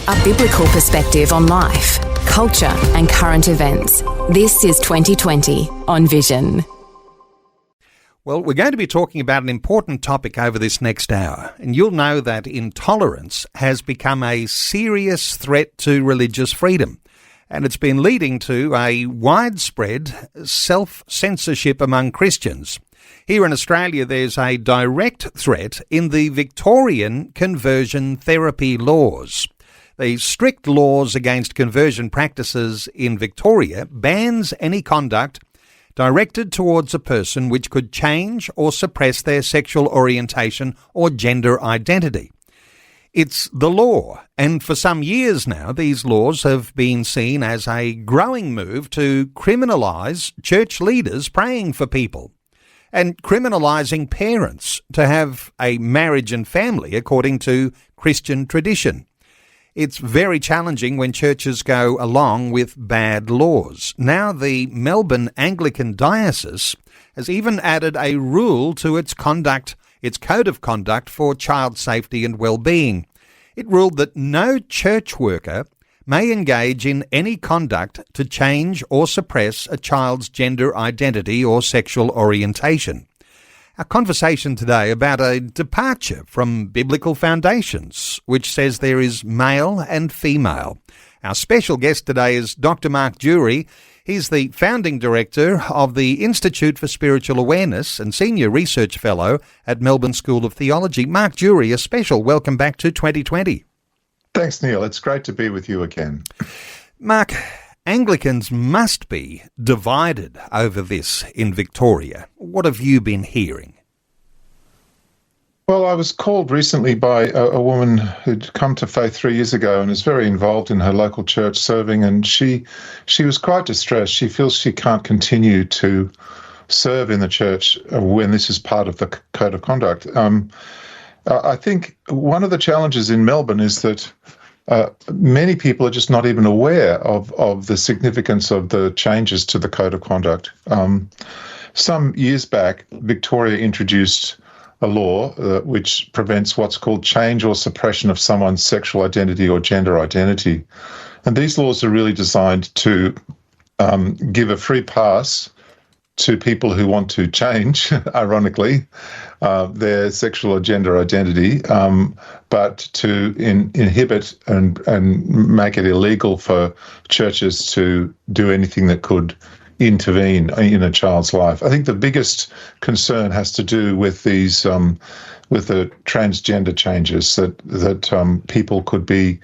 A biblical perspective on life, culture and current events. This is 2020 on Vision. Well, we're going to be talking about an important topic over this next hour, and you'll know that intolerance has become a serious threat to religious freedom, and it's been leading to a widespread self-censorship among Christians. Here in Australia, there's a direct threat in the Victorian conversion therapy laws. The strict laws against conversion practices in Victoria bans any conduct directed towards a person which could change or suppress their sexual orientation or gender identity. It's the law, and for some years now, these laws have been seen as a growing move to criminalise church leaders praying for people and criminalising parents to have a marriage and family according to Christian tradition. It's very challenging when churches go along with bad laws. Now the Melbourne Anglican Diocese has even added a rule to its code of conduct for child safety and well-being. It ruled that no church worker may engage in any conduct to change or suppress a child's gender identity or sexual orientation. Our conversation today about a departure from biblical foundations, which says there is male and female. Our special guest today is Dr. Mark Durie. He's the founding director of the Institute for Spiritual Awareness and senior research fellow at Melbourne School of Theology. Mark Durie, a special welcome back to 2020. Thanks, Neil. It's great to be with you again. Mark, Anglicans must be divided over this in Victoria. What have you been hearing? Well, I was called recently by a woman who'd come to faith 3 years ago and is very involved in her local church serving, and she was quite distressed. She feels she can't continue to serve in the church when this is part of the code of conduct. I think one of the challenges in Melbourne is that many people are just not even aware of the significance of the changes to the code of conduct. Some years back, Victoria introduced a law which prevents what's called change or suppression of someone's sexual identity or gender identity. And these laws are really designed to give a free pass to people who want to change, ironically, their sexual or gender identity, but to inhibit and make it illegal for churches to do anything that could intervene in a child's life. I think the biggest concern has to do with these, with the transgender changes that people could be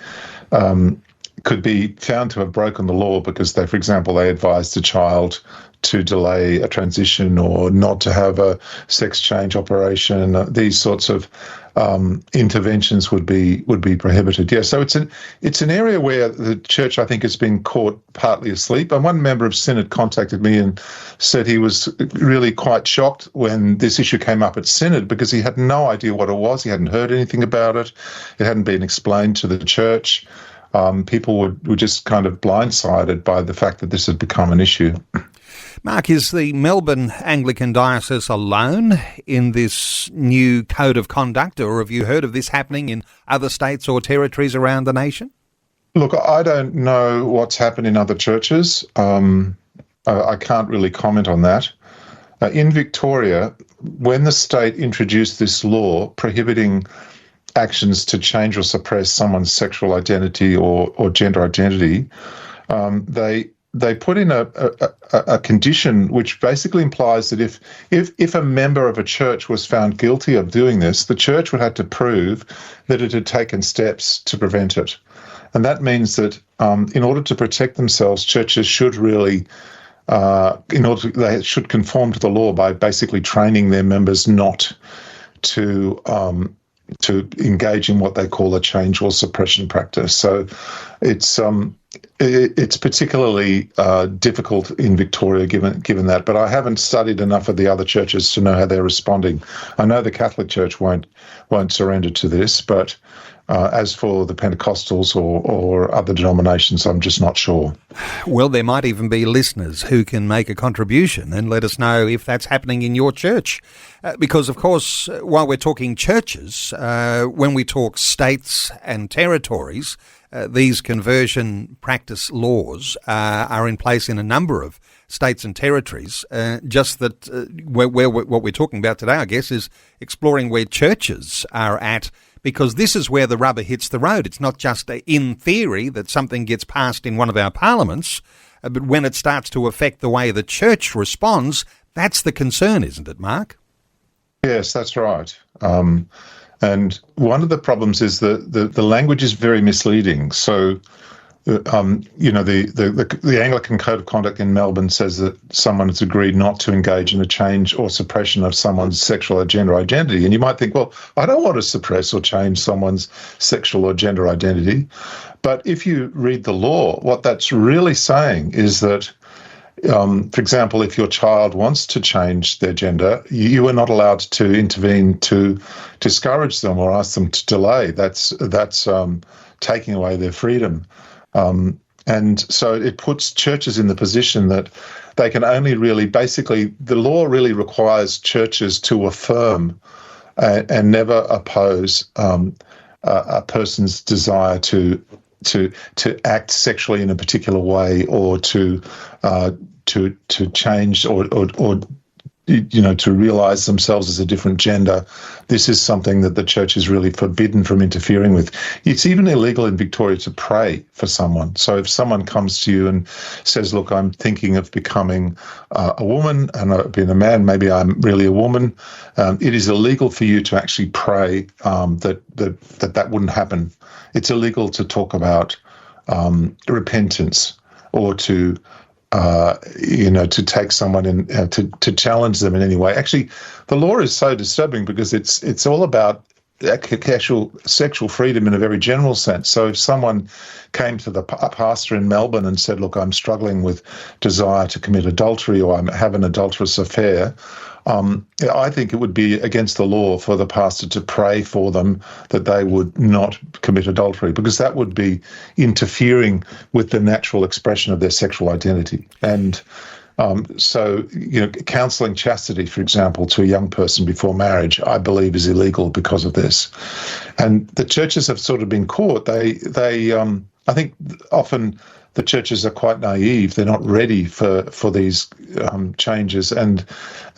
found to have broken the law because they, for example, they advised a child to delay a transition or not to have a sex change operation. These sorts of interventions would be prohibited. Yeah, so it's an area where the church, I think, has been caught partly asleep. And one member of Synod contacted me and said he was really quite shocked when this issue came up at Synod because he had no idea what it was. He hadn't heard anything about it. It hadn't been explained to the church. People were just kind of blindsided by the fact that this had become an issue. Mark, is the Melbourne Anglican Diocese alone in this new code of conduct, or have you heard of this happening in other states or territories around the nation? Look, I don't know what's happened in other churches. I can't really comment on that. In Victoria, when the state introduced this law prohibiting actions to change or suppress someone's sexual identity or gender identity, they put in a condition which basically implies that if a member of a church was found guilty of doing this, the church would have to prove that it had taken steps to prevent it. And that means that in order to protect themselves, churches should really, they should conform to the law by basically training their members not to engage in what they call a change or suppression practice. So it's particularly difficult in Victoria given that, but I haven't studied enough of the other churches to know how they're responding. I know the Catholic Church won't surrender to this, but As for the Pentecostals or other denominations, I'm just not sure. Well, there might even be listeners who can make a contribution and let us know if that's happening in your church. Because, of course, while we're talking churches, when we talk states and territories, these conversion practice laws are in place in a number of states and territories. Just that what we're talking about today, I guess, is exploring where churches are at, because this is where the rubber hits the road. It's not just in theory that something gets passed in one of our parliaments, but when it starts to affect the way the church responds, that's the concern, isn't it, Mark? Yes, that's right. And one of the problems is that the language is very misleading. So, the Anglican Code of Conduct in Melbourne says that someone has agreed not to engage in a change or suppression of someone's sexual or gender identity. And you might think, well, I don't want to suppress or change someone's sexual or gender identity. But if you read the law, what that's really saying is that, for example, if your child wants to change their gender, you are not allowed to intervene to discourage them or ask them to delay. That's taking away their freedom. And so it puts churches in the position that they can only really, basically, the law really requires churches to affirm and never oppose a person's desire to act sexually in a particular way, or to change or to realize themselves as a different gender. This is something that the church is really forbidden from interfering with. It's even illegal in Victoria to pray for someone. So if someone comes to you and says, look, I'm thinking of becoming a woman, and I've been a man, maybe I'm really a woman, it is illegal for you to actually pray that wouldn't happen. It's illegal to talk about repentance, or to take someone in, to challenge them in any way. Actually, the law is so disturbing because it's all about casual sexual freedom in a very general sense. So if someone came to a pastor in Melbourne and said, look, I'm struggling with desire to commit adultery, or I have an adulterous affair, I think it would be against the law for the pastor to pray for them that they would not commit adultery, because that would be interfering with the natural expression of their sexual identity. And counselling chastity, for example, to a young person before marriage, I believe is illegal because of this. And the churches have sort of been caught. I think often the churches are quite naive. They're not ready for these changes, and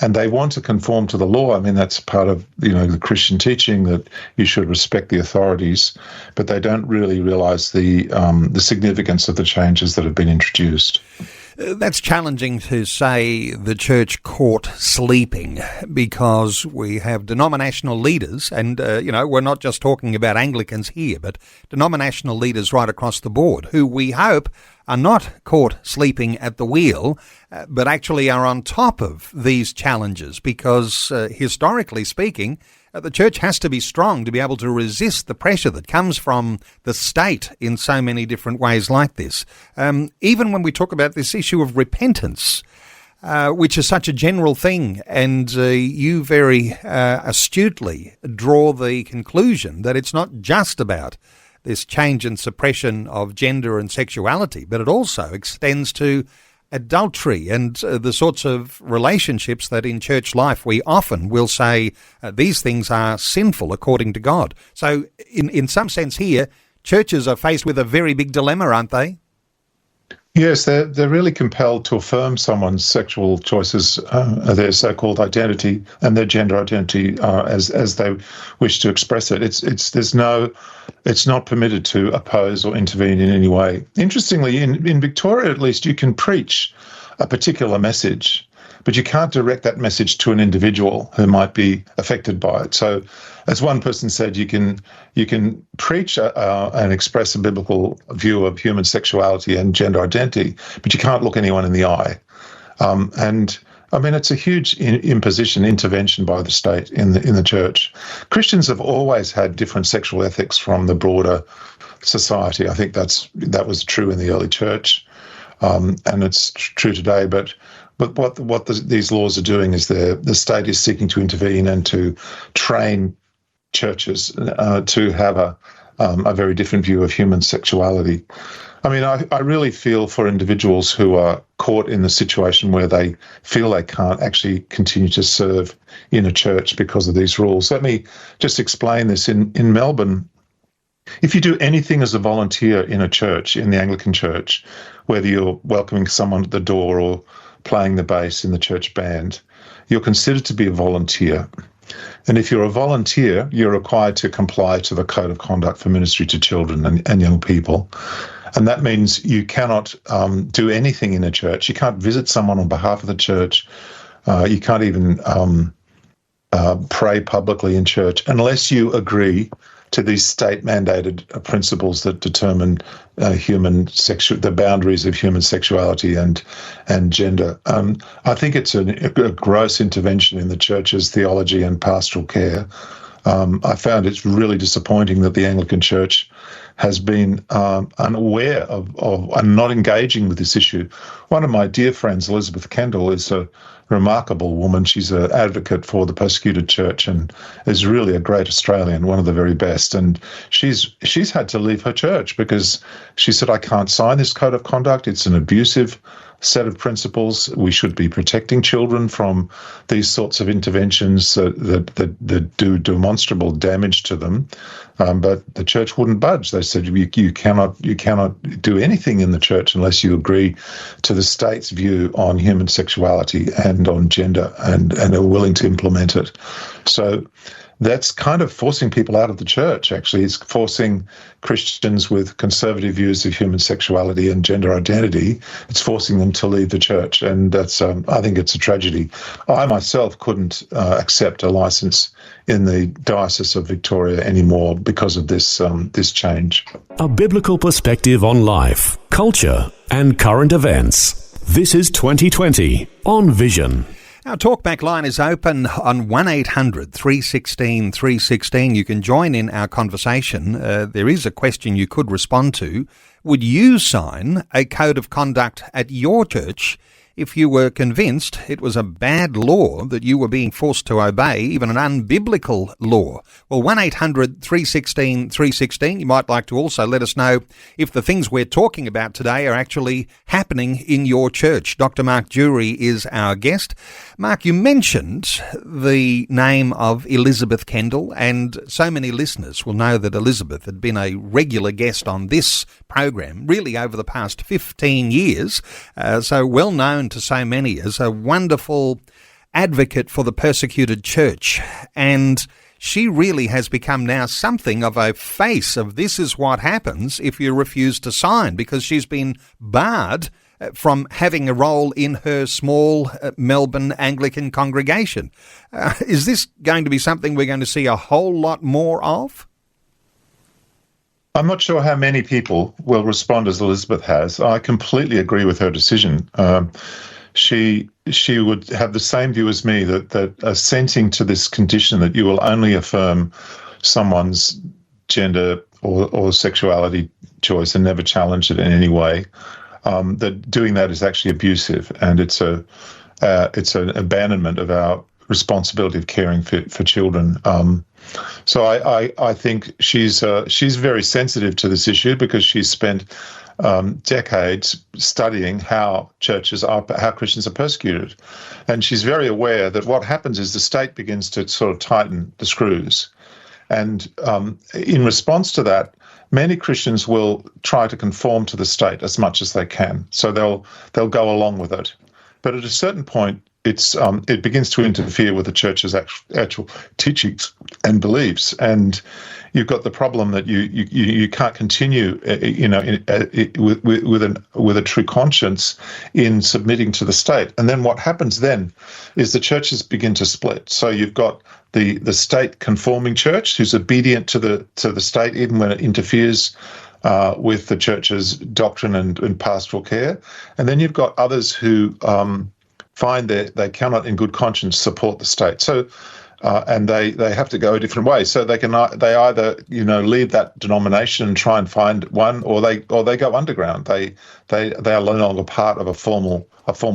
they want to conform to the law. I mean, that's part of the Christian teaching, that you should respect the authorities, but they don't really realise the significance of the changes that have been introduced. That's challenging to say the church caught sleeping, because we have denominational leaders, and we're not just talking about Anglicans here, but denominational leaders right across the board, who we hope are not caught sleeping at the wheel, but actually are on top of these challenges, because historically speaking, the church has to be strong to be able to resist the pressure that comes from the state in so many different ways like this. Even when we talk about this issue of repentance, which is such a general thing, and you very astutely draw the conclusion that it's not just about this change and suppression of gender and sexuality, but it also extends to adultery and the sorts of relationships that in church life we often will say these things are sinful according to God. So in some sense here, churches are faced with a very big dilemma, aren't they? Yes, they're really compelled to affirm someone's sexual choices, their so-called identity and their gender identity as they wish to express it. It's not permitted to oppose or intervene in any way. Interestingly, in Victoria at least, you can preach a particular message, but you can't direct that message to an individual who might be affected by it. So, as one person said, you can preach and express a biblical view of human sexuality and gender identity, but you can't look anyone in the eye. And I mean, it's a huge intervention by the state in the church. Christians have always had different sexual ethics from the broader society. I think that was true in the early church, and it's true today. But what these laws are doing is the state is seeking to intervene and to train churches to have a very different view of human sexuality. I mean, I really feel for individuals who are caught in the situation where they feel they can't actually continue to serve in a church because of these rules. Let me just explain this. In Melbourne, if you do anything as a volunteer in a church, in the Anglican Church, whether you're welcoming someone at the door or playing the bass in the church band, you're considered to be a volunteer. And if you're a volunteer, you're required to comply to the Code of Conduct for Ministry to Children and Young People. And that means you cannot do anything in a church. You can't visit someone on behalf of the church. You can't even pray publicly in church unless you agree to these state-mandated principles that determine the boundaries of human sexuality and gender. I think it's a gross intervention in the church's theology and pastoral care. I found it's really disappointing that the Anglican Church has been unaware of and not engaging with this issue. One of my dear friends, Elizabeth Kendall, is a remarkable woman. She's an advocate for the persecuted church and is really a great Australian, one of the very best. And she's had to leave her church because she said, I can't sign this code of conduct. It's an abusive set of principles. We should be protecting children from these sorts of interventions that do demonstrable damage to them. But the church wouldn't budge. They said you cannot do anything in the church unless you agree to the state's view on human sexuality and on gender and are willing to implement it. So that's kind of forcing people out of the church, actually. It's forcing Christians with conservative views of human sexuality and gender identity. It's forcing them to leave the church, and that's I think it's a tragedy. I myself couldn't accept a license in the Diocese of Victoria anymore because of this change. A biblical perspective on life, culture, and current events. This is 2020 on Vision. Our talkback line is open on 1800 316 316. You can join in our conversation. There is a question you could respond to. Would you sign a code of conduct at your church if you were convinced it was a bad law that you were being forced to obey, even an unbiblical law? Well, 1800 316 316. You might like to also let us know if the things we're talking about today are actually happening in your church. Dr. Mark Durie is our guest. Mark, you mentioned the name of Elizabeth Kendall, and so many listeners will know that Elizabeth had been a regular guest on this program, really over the past 15 years, so well known to so many as a wonderful advocate for the persecuted church. And she really has become now something of a face of this is what happens if you refuse to sign, because she's been barred from having a role in her small Melbourne Anglican congregation. Is this going to be something we're going to see a whole lot more of? I'm not sure how many people will respond as Elizabeth has. I completely agree with her decision. She would have the same view as me, that assenting to this condition that you will only affirm someone's gender or sexuality choice and never challenge it in any way, that doing that is actually abusive, and it's an abandonment of our responsibility of caring for children. So I think she's very sensitive to this issue because she's spent decades studying how Christians are persecuted, and she's very aware that what happens is the state begins to sort of tighten the screws, and in response to that, many Christians will try to conform to the state as much as they can. So they'll go along with it, but at a certain point, it begins to interfere with the church's actual teachings and beliefs, and you've got the problem that you can't continue, with a true conscience in submitting to the state. And then what happens then is the churches begin to split. So you've got the state conforming church who's obedient to the state even when it interferes with the church's doctrine and pastoral care, and then you've got others who find that they cannot in good conscience support the state. So and they have to go a different way. So they either leave that denomination and try and find one, or they go underground. They are no longer part of a formal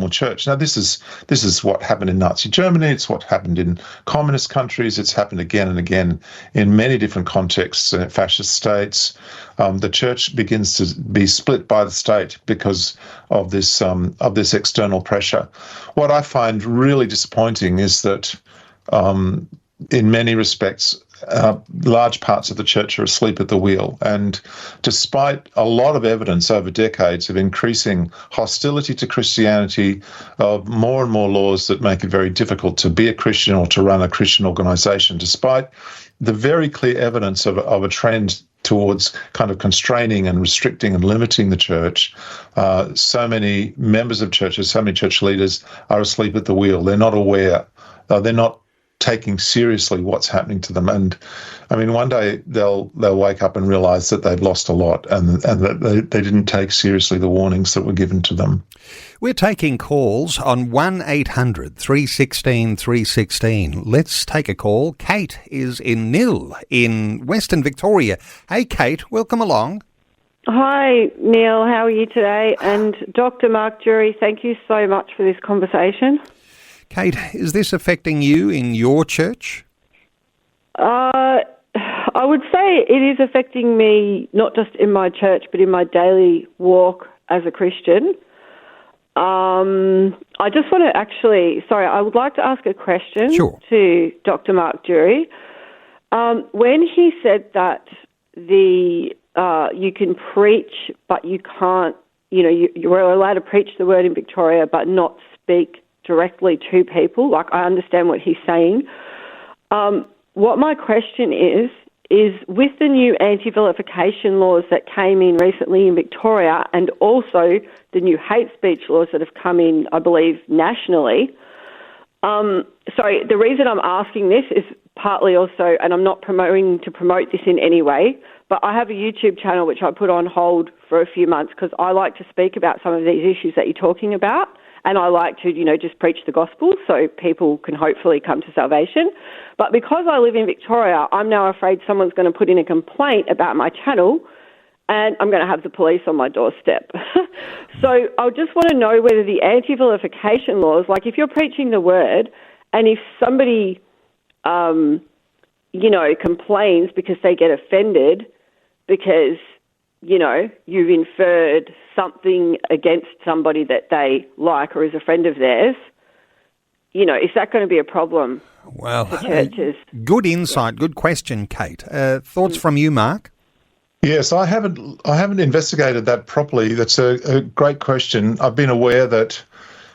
church. Now this is what happened in Nazi Germany. It's what happened in communist countries. It's happened again and again in many different contexts in fascist states. The church begins to be split by the state because of this external pressure. What I find really disappointing is that in many respects, large parts of the church are asleep at the wheel. And despite a lot of evidence over decades of increasing hostility to Christianity, of more and more laws that make it very difficult to be a Christian or to run a Christian organisation, despite the very clear evidence of a trend towards kind of constraining and restricting and limiting the church, so many members of churches, so many church leaders are asleep at the wheel. They're not aware. They're not taking seriously what's happening to them. And I mean, one day they'll wake up and realise that they've lost a lot and that they didn't take seriously the warnings that were given to them. We're taking calls on 1-800 316 316. Let's take a call. Kate is in Nil in Western Victoria. Hey, Kate, welcome along. Hi, Neil. How are you today? And Dr. Mark Durie, thank you so much for this conversation. Kate, is this affecting you in your church? I would say it is affecting me, not just in my church, but in my daily walk as a Christian. I just want to I would like to ask a question to Dr. Mark Durie. When he said that you can preach, but you can't, you are allowed to preach the word in Victoria, but not speak directly to people. Like, I understand what he's saying. What my question is with the new anti-vilification laws that came in recently in Victoria, and also the new hate speech laws that have come in, I believe, nationally. The reason I'm asking this is partly also, and I'm not promote this in any way, but I have a YouTube channel which I put on hold for a few months because I like to speak about some of these issues that you're talking about. And I like to, just preach the gospel so people can hopefully come to salvation. But because I live in Victoria, I'm now afraid someone's going to put in a complaint about my channel and I'm going to have the police on my doorstep. So I just want to know whether the anti-vilification laws, like if you're preaching the word and if somebody, complains because they get offended because, you've inferred something against somebody that they like or is a friend of theirs, is that going to be a problem for churches? Good insight, good question, Kate. Thoughts from you, Mark? Yes, I haven't investigated that properly. That's a great question. I've been aware that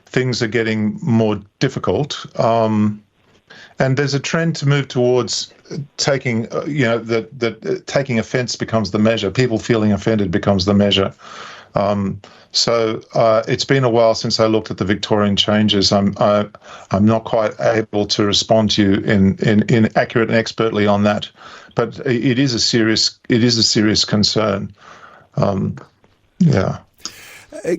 things are getting more difficult, and there's a trend to move towards taking, that taking offence becomes the measure. People feeling offended becomes the measure. So it's been a while since I looked at the Victorian changes. I'm not quite able to respond to you in accurate and expertly on that, but it is a serious concern.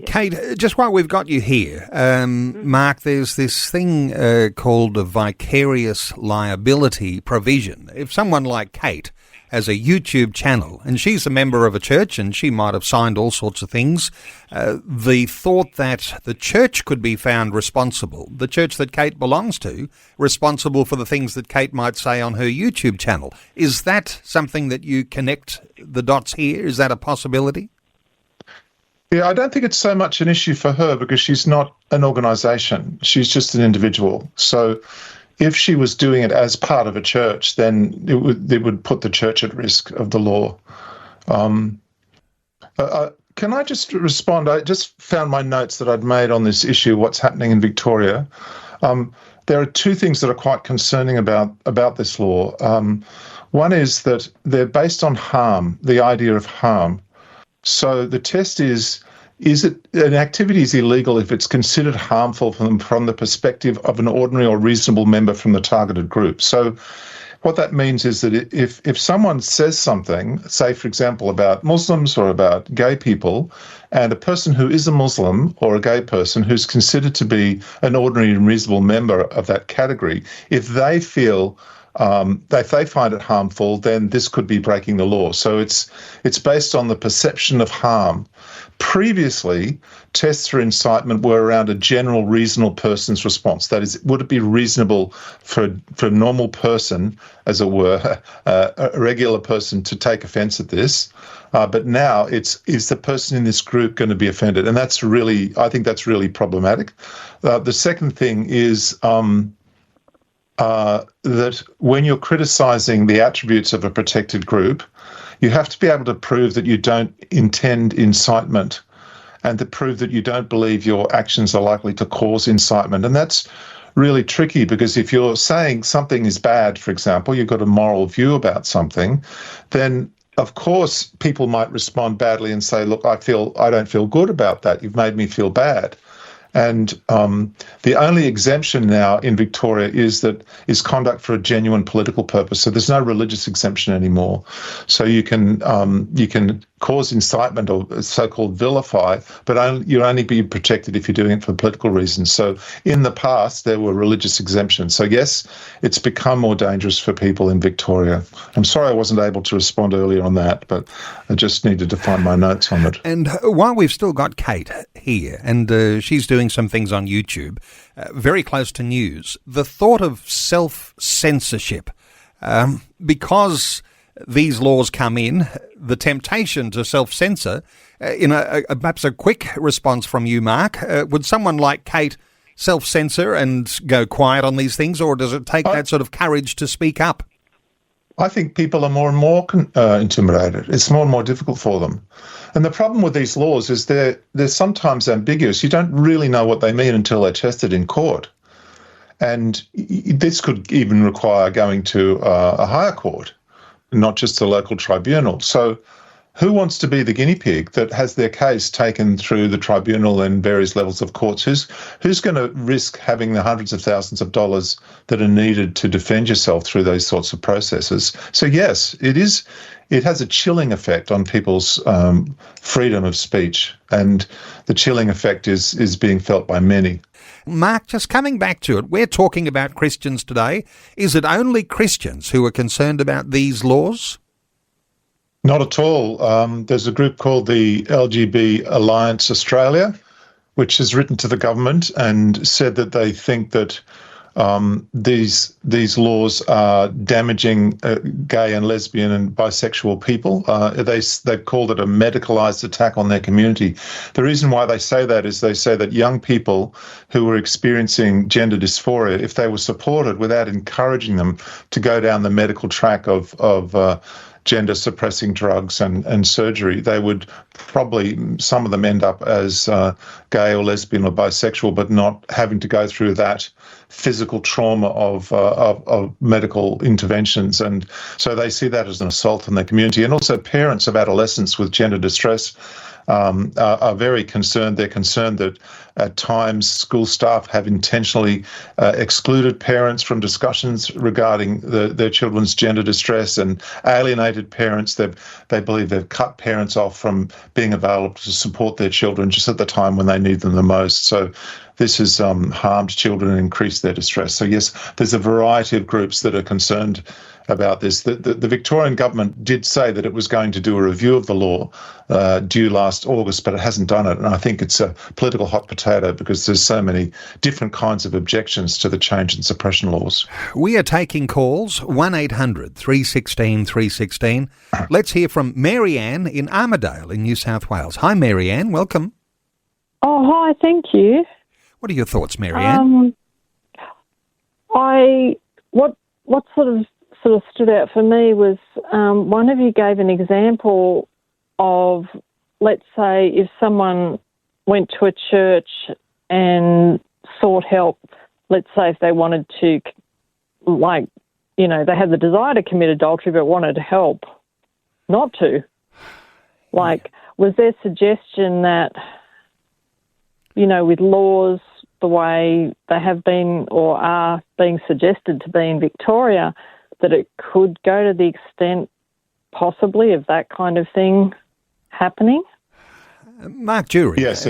Kate, just while we've got you here, Mark, there's this thing called a vicarious liability provision. If someone like Kate has a YouTube channel and she's a member of a church and she might have signed all sorts of things, the thought that the church could be found responsible, the church that Kate belongs to, responsible for the things that Kate might say on her YouTube channel. Is that something that you connect the dots here? Is that a possibility? Yeah, I don't think it's so much an issue for her because she's not an organisation. She's just an individual. So if she was doing it as part of a church, then it would put the church at risk of the law. Can I just respond? I just found my notes that I'd made on this issue, what's happening in Victoria. There are two things that are quite concerning about this law. One is that they're based on harm, the idea of harm. So the test is it an activity is illegal if it's considered harmful from the perspective of an ordinary or reasonable member from the targeted group. So what that means is that if someone says something, say, for example, about Muslims or about gay people, and a person who is a Muslim or a gay person who's considered to be an ordinary and reasonable member of that category, if they feel If they find it harmful, then this could be breaking the law. So it's based on the perception of harm. Previously, tests for incitement were around a general reasonable person's response. That is, would it be reasonable for a normal person, as it were, a regular person, to take offence at this? But now is the person in this group going to be offended? And I think that's really problematic. The second thing is that when you're criticising the attributes of a protected group, you have to be able to prove that you don't intend incitement and to prove that you don't believe your actions are likely to cause incitement. And that's really tricky, because if you're saying something is bad, for example, you've got a moral view about something, then of course people might respond badly and say, look, I don't feel good about that. You've made me feel bad. And the only exemption now in Victoria is conduct for a genuine political purpose. So there's no religious exemption anymore. So you can cause incitement or so-called vilify, but you'll only be protected if you're doing it for political reasons. So in the past, there were religious exemptions. So yes, it's become more dangerous for people in Victoria. I'm sorry I wasn't able to respond earlier on that, but I just needed to find my notes on it. And while we've still got Kate here, and she's doing some things on YouTube, very close to news, the thought of self-censorship, because these laws come in, the temptation to self-censor, in perhaps a quick response from you, Mark, would someone like Kate self-censor and go quiet on these things, or does it take that sort of courage to speak up? I think people are more and more intimidated. It's more and more difficult for them. And the problem with these laws is they're sometimes ambiguous. You don't really know what they mean until they're tested in court. And this could even require going to a higher court, not just a local tribunal. So who wants to be the guinea pig that has their case taken through the tribunal and various levels of courts? Who's going to risk having the hundreds of thousands of dollars that are needed to defend yourself through those sorts of processes? So yes, it has a chilling effect on people's freedom of speech, and the chilling effect is being felt by many. Mark, just coming back to it, we're talking about Christians today. Is it only Christians who are concerned about these laws? Not at all. There's a group called the LGB Alliance Australia, which has written to the government and said that they think that these laws are damaging gay and lesbian and bisexual people. They've called it a medicalised attack on their community. The reason why they say that is they say that young people who were experiencing gender dysphoria, if they were supported without encouraging them to go down the medical track of gender-suppressing drugs and surgery, they would probably, some of them end up as gay or lesbian or bisexual, but not having to go through that physical trauma of medical interventions. And so they see that as an assault on their community. And also parents of adolescents with gender distress are very concerned. They're concerned that at times school staff have intentionally excluded parents from discussions regarding their children's gender distress and alienated parents. They believe they've cut parents off from being available to support their children just at the time when they need them the most. So this has harmed children and increased their distress. So yes, there's a variety of groups that are concerned about this. The Victorian government did say that it was going to do a review of the law due last August, but it hasn't done it. And I think it's a political hot potato because there's so many different kinds of objections to the change and suppression laws. We are taking calls, 1800 316 316. Let's hear from Mary Ann in Armidale in New South Wales. Hi, Mary Ann. Welcome. Oh, hi. Thank you. What are your thoughts, Mary Ann? What sort of stood out for me was one of you gave an example of, let's say, if someone went to a church and sought help, let's say if they wanted to, they had the desire to commit adultery but wanted help not to. Was there suggestion that, with laws the way they have been or are being suggested to be in Victoria, that it could go to the extent possibly of that kind of thing happening? Mark Durie. Yes,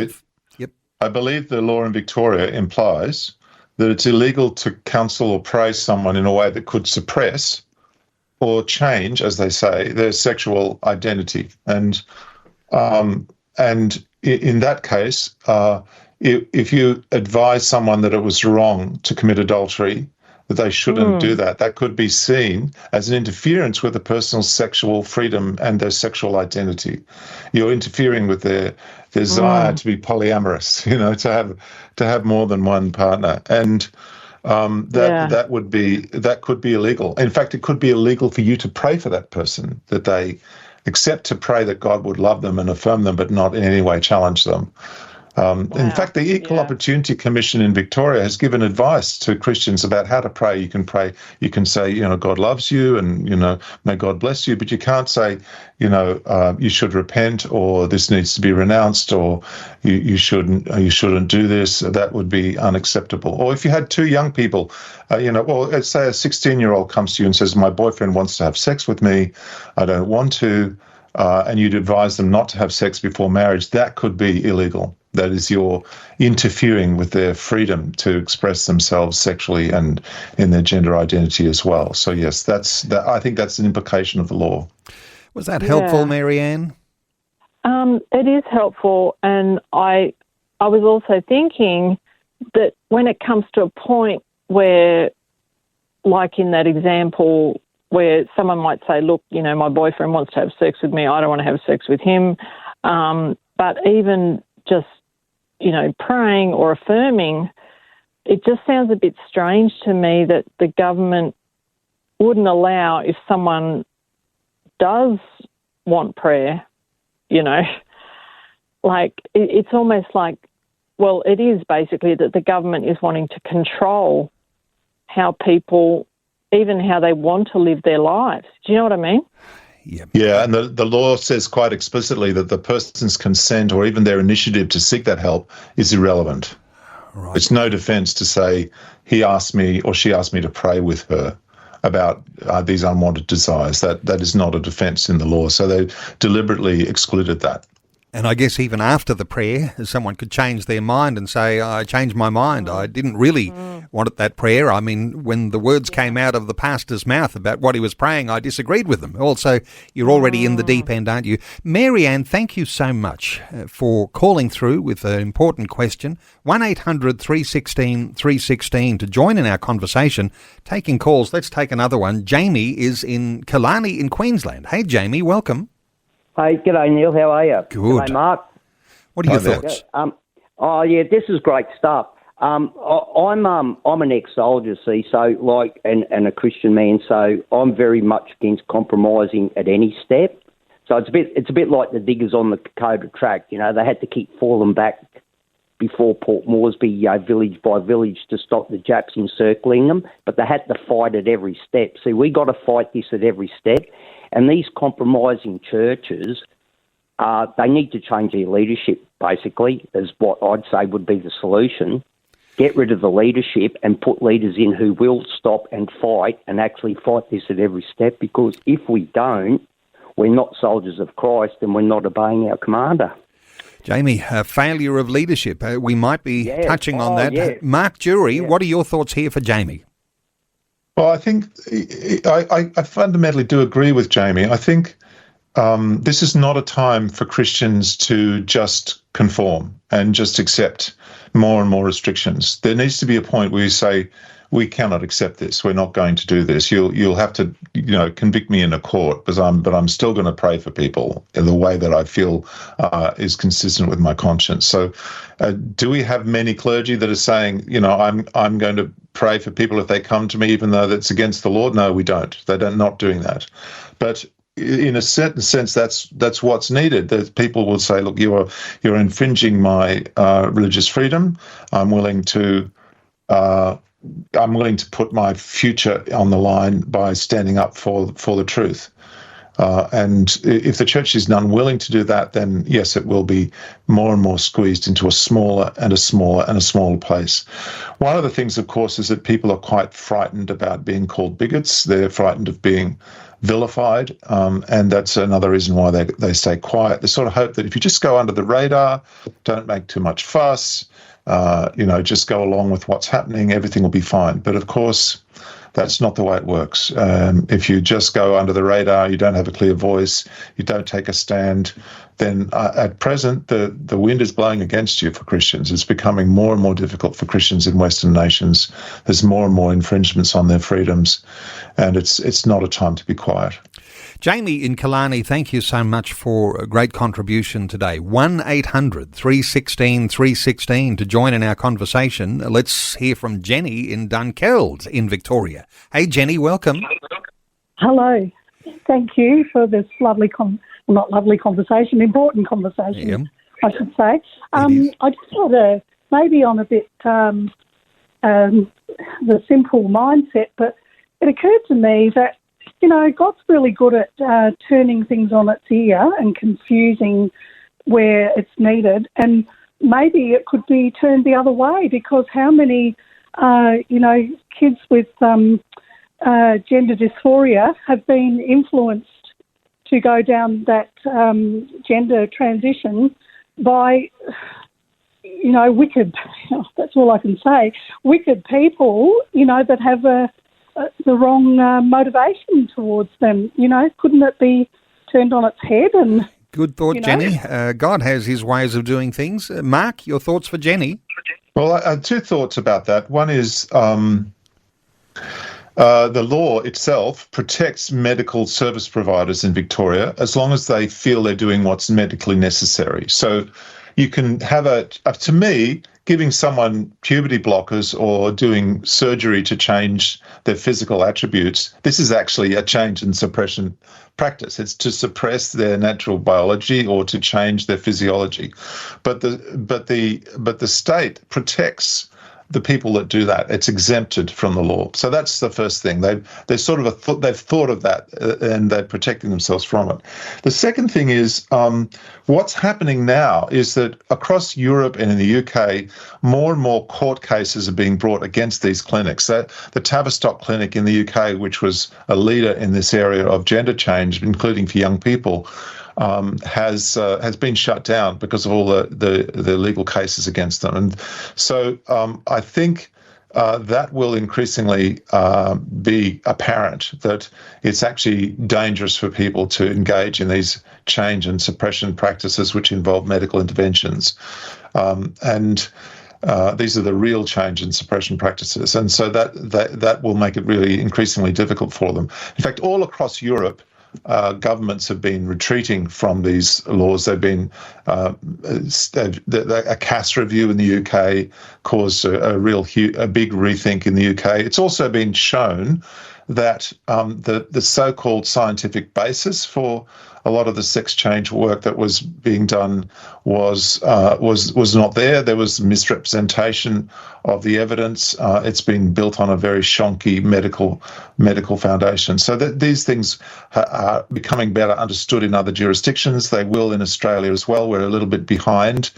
I believe the law in Victoria implies that it's illegal to counsel or praise someone in a way that could suppress or change, as they say, their sexual identity. And in that case, if you advise someone that it was wrong to commit adultery, that they shouldn't do that, that could be seen as an interference with a person's sexual freedom and their sexual identity. You're interfering with their desire to be polyamorous, to have more than one partner, and that could be illegal. In fact, it could be illegal for you to pray for that person, that they accept to pray that God would love them and affirm them, but not in any way challenge them. In fact, the Equal Opportunity Commission in Victoria has given advice to Christians about how to pray. You can say, God loves you and, may God bless you, but you can't say, you should repent, or this needs to be renounced, or you shouldn't do this. That would be unacceptable. Or if you had two young people, let's say a 16-year-old comes to you and says, my boyfriend wants to have sex with me, I don't want to, and you'd advise them not to have sex before marriage, that could be illegal. That is, you're interfering with their freedom to express themselves sexually and in their gender identity as well. So yes, I think that's an implication of the law. Was that helpful, Marianne? It is helpful, and I was also thinking that when it comes to a point where, like in that example, where someone might say, look, my boyfriend wants to have sex with me, I don't want to have sex with him, but even just praying or affirming, it just sounds a bit strange to me that the government wouldn't allow, if someone does want prayer, it's almost like, well, it is basically that the government is wanting to control how people, even how they want to live their lives. Do you know what I mean? Yeah, and the law says quite explicitly that the person's consent or even their initiative to seek that help is irrelevant. Right. It's no defence to say he asked me or she asked me to pray with her about these unwanted desires. That is not a defence in the law. So they deliberately excluded that. And I guess even after the prayer, someone could change their mind and say, I changed my mind. I didn't really want that prayer. I mean, when the words came out of the pastor's mouth about what he was praying, I disagreed with them. Also, you're already in the deep end, aren't you? Marianne, thank you so much for calling through with an important question. 1-800-316-316 to join in our conversation. Taking calls. Let's take another one. Jamie is in Killarney in Queensland. Hey, Jamie, welcome. Hey, g'day, Neil. How are you? Good. G'day, Mark. What are your thoughts? This is great stuff. I'm an ex-soldier, see, so and a Christian man, so I'm very much against compromising at any step. So it's a bit like the diggers on the Dakota track. They had to keep falling back before Port Moresby, village by village, to stop the Japs encircling them, but they had to fight at every step. See, we got to fight this at every step. And these compromising churches, they need to change their leadership, basically, is what I'd say would be the solution. Get rid of the leadership and put leaders in who will stop and fight and actually fight this at every step, because if we don't, we're not soldiers of Christ and we're not obeying our commander. Jamie, failure of leadership. We might be touching on that. Yeah. Mark Durie, what are your thoughts here for Jamie? Well, I think I fundamentally do agree with Jamie. I think this is not a time for Christians to just conform and just accept more and more restrictions. There needs to be a point where you say, we cannot accept this. We're not going to do this. You'll have to, convict me in a court, but I'm still going to pray for people in the way that I feel is consistent with my conscience. So, do we have many clergy that are saying, I'm going to pray for people if they come to me, even though that's against the Lord? No, we don't. They're not doing that. But in a certain sense, that's what's needed. That people will say, look, you're infringing my religious freedom. I'm willing to put my future on the line by standing up for the truth. And if the church is unwilling to do that, then yes, it will be more and more squeezed into a smaller and a smaller and a smaller place. One of the things, of course, is that people are quite frightened about being called bigots. They're frightened of being vilified, and that's another reason why they stay quiet. They sort of hope that if you just go under the radar, don't make too much fuss, just go along with what's happening, everything will be fine. But of course, that's not the way it works. If you just go under the radar, you don't have a clear voice, you don't take a stand, then at present, the wind is blowing against you for Christians. It's becoming more and more difficult for Christians in Western nations. There's more and more infringements on their freedoms, and it's not a time to be quiet. Jamie in Killarney, thank you so much for a great contribution today. 1-800-316-316 to join in our conversation. Let's hear from Jenny in Dunkeld in Victoria. Hey, Jenny, welcome. Hello. Thank you for this important conversation, I should say. I just had maybe on a bit the simple mindset, but it occurred to me that God's really good at turning things on its ear and confusing where it's needed. And maybe it could be turned the other way, because how many, kids with gender dysphoria have been influenced to go down that gender transition by, wicked, that's all I can say, wicked people, that have the wrong motivation towards them. Couldn't it be turned on its head? And good thought, Jenny. God has his ways of doing things. Mark, your thoughts for Jenny? Well, I had two thoughts about that. One is the law itself protects medical service providers in Victoria as long as they feel they're doing what's medically necessary. So you can have to me, giving someone puberty blockers or doing surgery to change their physical attributes, this is actually a change in suppression practice. It's to suppress their natural biology or to change their physiology. But the state protects the people that do that. It's exempted from the law. So that's the first thing. They've thought of that and they're protecting themselves from it. The second thing is what's happening now is that across Europe and in the UK, more and more court cases are being brought against these clinics. The Tavistock Clinic in the UK, which was a leader in this area of gender change, including for young people, has been shut down because of all the legal cases against them. And so I think that will increasingly be apparent that it's actually dangerous for people to engage in these change and suppression practices which involve medical interventions. These are the real change and suppression practices. And so that will make it really increasingly difficult for them. In fact, all across Europe, governments have been retreating from these laws. They've been a CAS review in the UK caused a big rethink in the UK. It's also been shown that the so-called scientific basis for a lot of the sex change work that was being done was not there. There was misrepresentation of the evidence. It's been built on a very shonky medical foundation. So that these things are becoming better understood in other jurisdictions. They will in Australia as well. We're a little bit behind.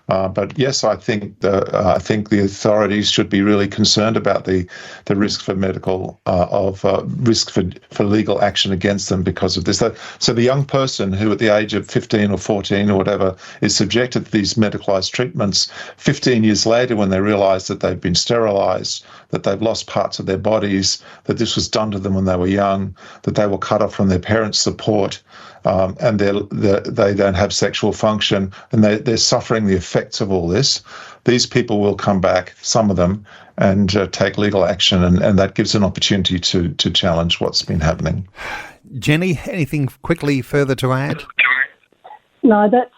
But yes, I think the authorities should be really concerned about the risk for risk for legal action against them because of this. So the young person who at the age of 15 or 14 or whatever is subjected to these medicalised treatments, 15 years later when they realise that they've been sterilised, that they've lost parts of their bodies, that this was done to them when they were young, that they were cut off from their parents' support, and they don't have sexual function, and they're suffering the effects of all this. These people will come back, some of them, and take legal action, and that gives an opportunity to challenge what's been happening. Jenny, anything quickly further to add? No, that's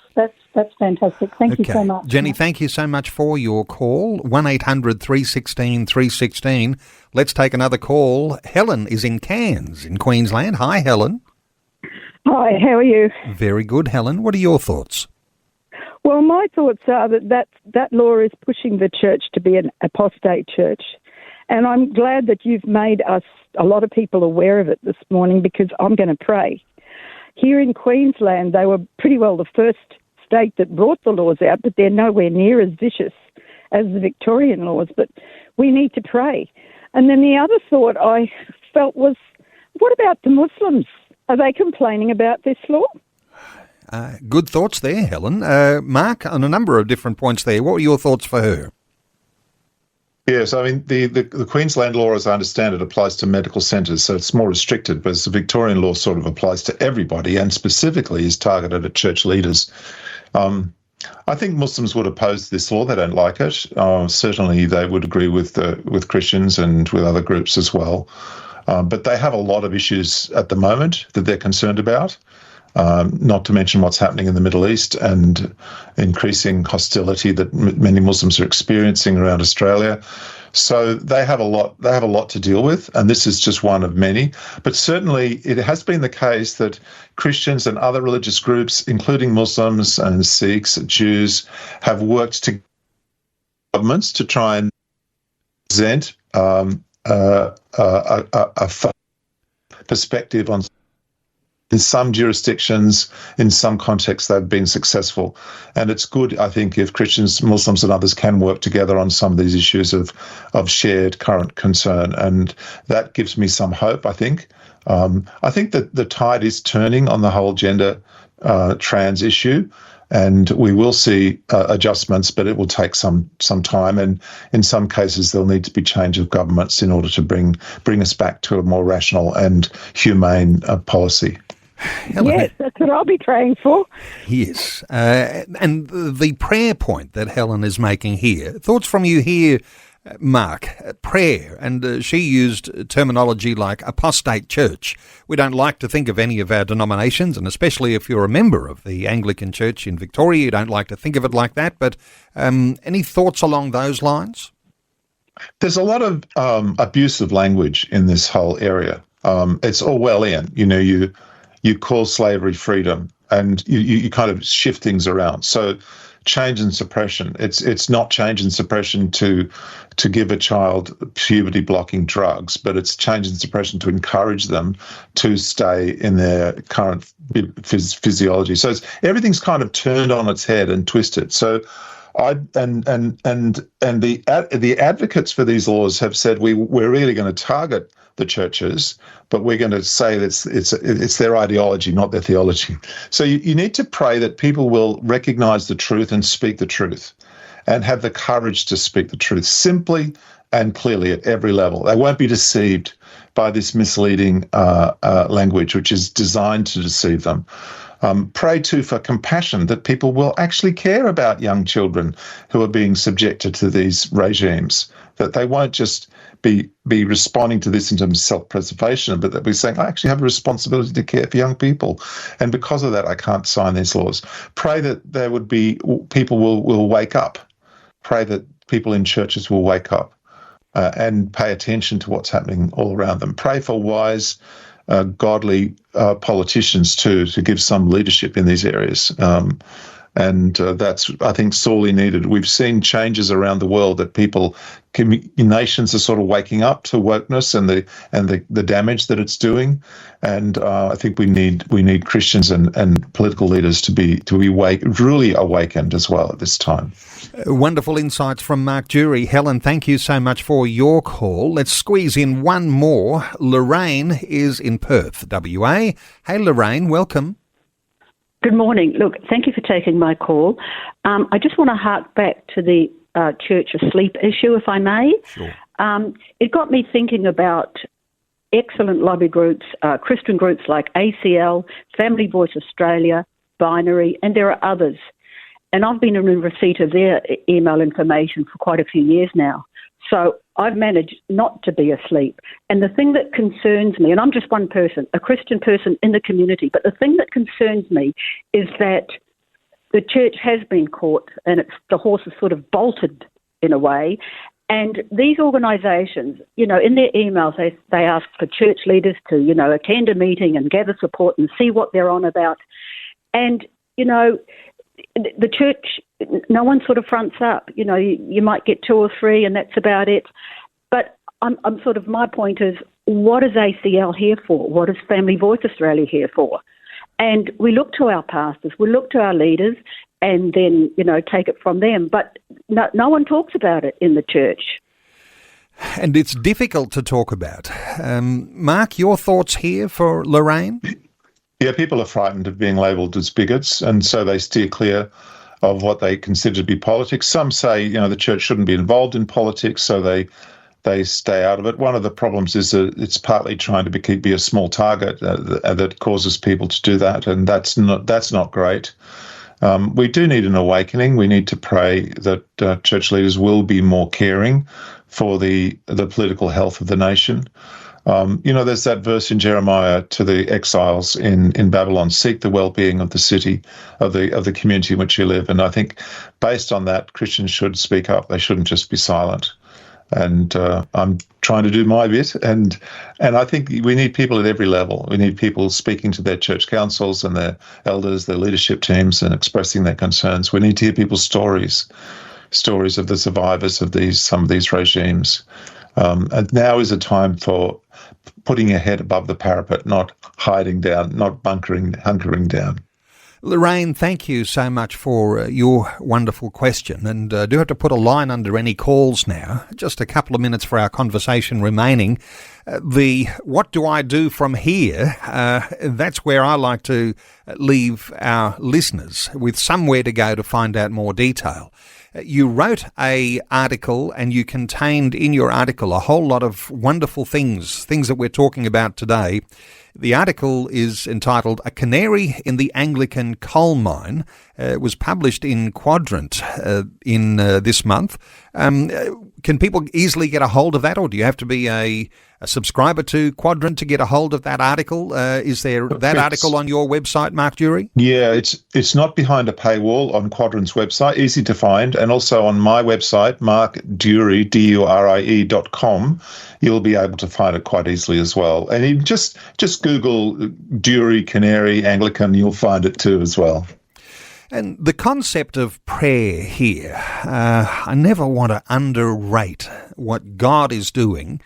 fantastic. Thank you so much. Jenny, thank you so much for your call. 1-800-316-316. Let's take another call. Helen is in Cairns in Queensland. Hi, Helen. Hi, how are you? Very good, Helen. What are your thoughts? Well, my thoughts are that law is pushing the church to be an apostate church. And I'm glad that you've made a lot of people aware of it this morning, because I'm going to pray. Here in Queensland, they were pretty well the first state that brought the laws out, but they're nowhere near as vicious as the Victorian laws. But we need to pray. And then the other thought I felt was, what about the Muslims? Are they complaining about this law? Good thoughts there, Helen. Mark, on a number of different points there, what were your thoughts for her? Yes, I mean, the Queensland law, as I understand it, applies to medical centres, so it's more restricted, but the Victorian law sort of applies to everybody and specifically is targeted at church leaders. I think Muslims would oppose this law. They don't like it. Certainly they would agree with Christians and with other groups as well. But they have a lot of issues at the moment that they're concerned about, not to mention what's happening in the Middle East and increasing hostility that many Muslims are experiencing around Australia. So they have a lot to deal with, and this is just one of many. But certainly it has been the case that Christians and other religious groups, including Muslims and Sikhs, Jews, have worked to governments to try and present a perspective on. In some jurisdictions, in some contexts, they've been successful. And it's good, I think, if Christians, Muslims and others can work together on some of these issues of shared current concern. And that gives me some hope, I think. I think that the tide is turning on the whole gender trans issue. And we will see adjustments, but it will take some time. And in some cases, there'll need to be change of governments in order to bring us back to a more rational and humane policy. Helen. Yes, that's what I'll be praying for. Yes. And the prayer point that Helen is making here, thoughts from you here, Mark, prayer, and she used terminology like apostate church. We don't like to think of any of our denominations, and especially if you're a member of the Anglican Church in Victoria, you don't like to think of it like that, but any thoughts along those lines? There's a lot of abusive language in this whole area. It's Orwellian. You call slavery freedom, and you kind of shift things around. So change and suppression. It's not change and suppression to give a child puberty blocking drugs, but it's change and suppression to encourage them to stay in their current physiology. So everything's kind of turned on its head and twisted. So the advocates for these laws have said we're really going to target the churches, but we're going to say that it's their ideology, not their theology. So you need to pray that people will recognise the truth and speak the truth and have the courage to speak the truth simply and clearly at every level. They won't be deceived by this misleading language, which is designed to deceive them. Pray too for compassion, that people will actually care about young children who are being subjected to these regimes, that they won't just be responding to this in terms of self-preservation, but that we're saying, I actually have a responsibility to care for young people. And because of that, I can't sign these laws. Pray that there would be, people will wake up. Pray that people in churches will wake up and pay attention to what's happening all around them. Pray for wise, godly politicians too, to give some leadership in these areas. And that's, I think, sorely needed. We've seen changes around the world that nations are sort of waking up to wokeness and the damage that it's doing. And I think we need Christians and political leaders to be really awakened as well at this time. Wonderful insights from Mark Durie. Helen, thank you so much for your call. Let's squeeze in one more. Lorraine is in Perth, WA. Hey, Lorraine, welcome. Good morning. Look, thank you for taking my call. I just want to hark back to the church asleep issue, if I may. Sure. It got me thinking about excellent lobby groups, Christian groups like ACL, Family Voice Australia, Binary, and there are others. And I've been in receipt of their email information for quite a few years now. So I've managed not to be asleep. And the thing that concerns me, and I'm just one person, a Christian person in the community, but the thing that concerns me is that the church has been caught and the horse is sort of bolted in a way. And these organisations, in their emails, they ask for church leaders to, attend a meeting and gather support and see what they're on about. And, the church, no one sort of fronts up. You might get 2 or 3 and that's about it. But my point is, what is ACL here for? What is Family Voice Australia here for? And we look to our pastors, we look to our leaders and then, take it from them. But no one talks about it in the church. And it's difficult to talk about. Mark, your thoughts here for Lorraine? Yeah, people are frightened of being labelled as bigots, and so they steer clear of what they consider to be politics. Some say, the church shouldn't be involved in politics, so they stay out of it. One of the problems is that it's partly trying to be a small target that causes people to do that, and that's not great. We do need an awakening. We need to pray that church leaders will be more caring for the political health of the nation. There's that verse in Jeremiah to the exiles in Babylon: seek the well-being of the city, of the community in which you live. And I think based on that, Christians should speak up. They shouldn't just be silent. And I'm trying to do my bit. And I think we need people at every level. We need people speaking to their church councils and their elders, their leadership teams, and expressing their concerns. We need to hear people's stories of the survivors of some of these regimes. And now is a time for putting your head above the parapet, not hiding down, not hunkering down. Lorraine, thank you so much for your wonderful question. And I do have to put a line under any calls now. Just a couple of minutes for our conversation remaining. What do I do from here? That's where I like to leave our listeners with somewhere to go to find out more detail. You wrote an article, and you contained in your article a whole lot of wonderful things that we're talking about today. The article is entitled "A Canary in the Anglican Coal Mine." It was published in Quadrant in this month. Can people easily get a hold of that, or do you have to be a subscriber to Quadrant to get a hold of that article? Is there that article on your website, Mark Durie? Yeah, it's not behind a paywall on Quadrant's website, easy to find, and also on my website, markdurie, durie.com. You'll be able to find it quite easily as well. And you just Google Durie Canary Anglican, you'll find it too as well. And the concept of prayer here, I never want to underrate what God is doing.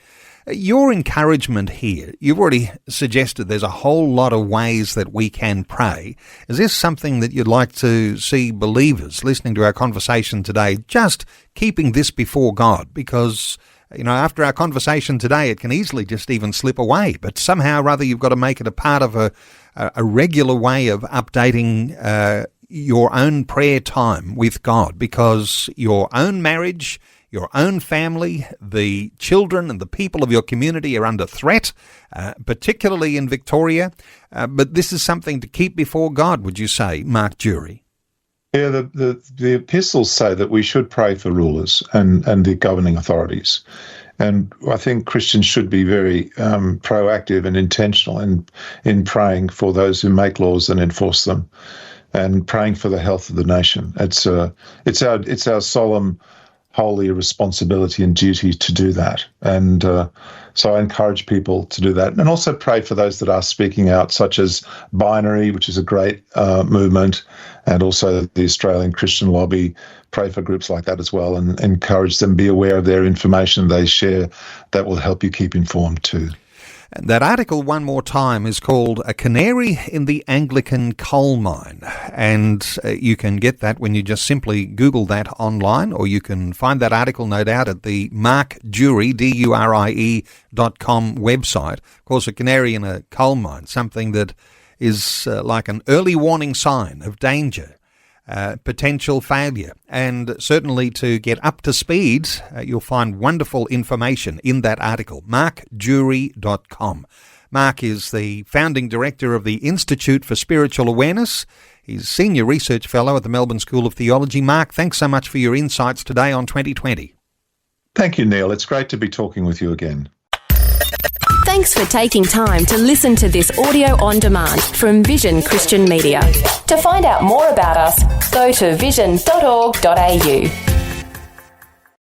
Your encouragement here, you've already suggested there's a whole lot of ways that we can pray. Is this something that you'd like to see believers listening to our conversation today, just keeping this before God? Because, after our conversation today, it can easily just even slip away. But somehow or other, you've got to make it a part of a regular way of updating your own prayer time with God, because your own marriage, your own family, the children and the people of your community are under threat, particularly in Victoria. But this is something to keep before God, would you say, Mark Durie? Yeah, the epistles say that we should pray for rulers and the governing authorities. And I think Christians should be very proactive and intentional in praying for those who make laws and enforce them, and praying for the health of the nation. It's our solemn, holy responsibility and duty to do that. And so I encourage people to do that. And also pray for those that are speaking out, such as Binary, which is a great movement, and also the Australian Christian Lobby. Pray for groups like that as well, and encourage them, be aware of their information they share. That will help you keep informed too. And that article, one more time, is called "A Canary in the Anglican Coal Mine." And you can get that when you just simply Google that online, or you can find that article, no doubt, at the markdurie, durie.com website. Of course, a canary in a coal mine, something that is like an early warning sign of danger, potential failure. And certainly to get up to speed, you'll find wonderful information in that article, markdurie.com. Mark is the founding director of the Institute for Spiritual Awareness. He's Senior Research Fellow at the Melbourne School of Theology. Mark, thanks so much for your insights today on 2020. Thank you, Neil. It's great to be talking with you again. Thanks for taking time to listen to this audio on demand from Vision Christian Media. To find out more about us, go to vision.org.au.